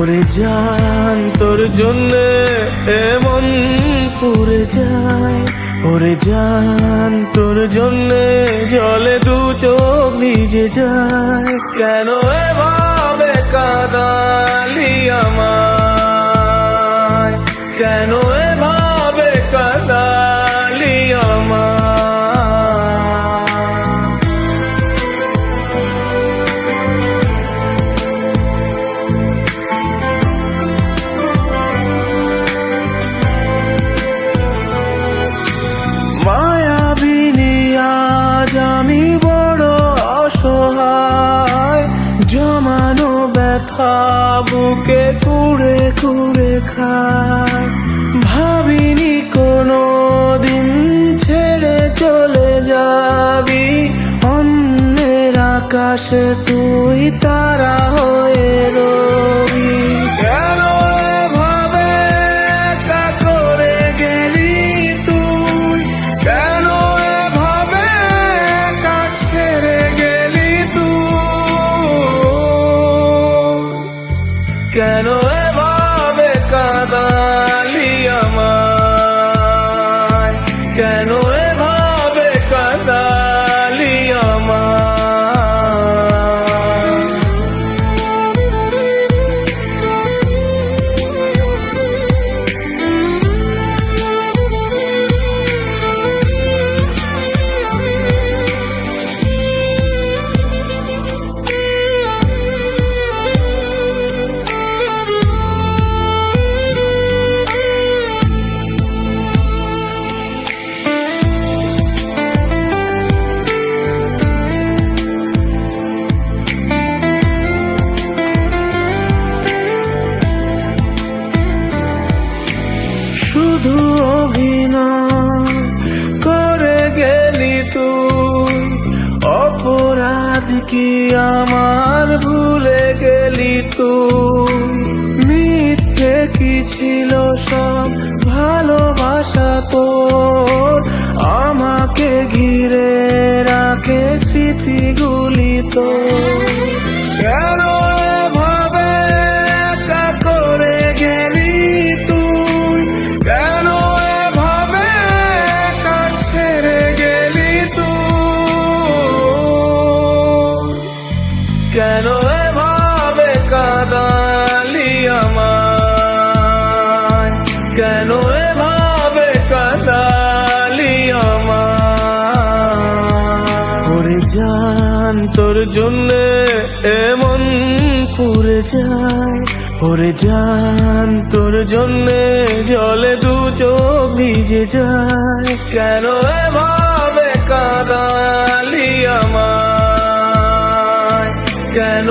ওরে জান তোর জন্যে এমন পুড়ে যায়, ওরে জান তোর জন্যে জলে দু চোখ ভিজে যায়। কেন এভাবে কাঁদালি আমায়, কেন এভাবে কাঁদালি আমায়। আমি বড় অসহায়, জমানো ব্যথা বুকে কুড়ে কুড়ে খায়। ভাবিনি কোনো দিন ছেড়ে চলে যাবি, অন্যের আকাশে তুই তারা হয়ে রবি। কেন এভাবে একা করে গেলি তুই, কেন কেন এভাবে কাঁদালি আমায়, কেন এভাবে কাঁদালি আমায়। শুধু অভিনয় করে গেলি তুই, অপরাধ কি আমার ভুলে গেলি তুই। মিথ্যে কি ছিল সব ভালোবাসা তোর, আমাকে ঘিরে রাখে স্মৃতিগুলি তোর। কেন এভাবে একা করে গেলি তুই, কেন এভাবে একা ছেড়ে গেলি তুই। কেন এভাবে কাঁদালি আমায়, কেন এভাবে কাঁদালি আমায়। ওরে জান তোর জন্যে এমন পুড়ে যায়, ওরে জান তোর জন্যে জলে দু চোখ ভিজে যায়। কেন এভাবে কাঁদালি আমায়, কেন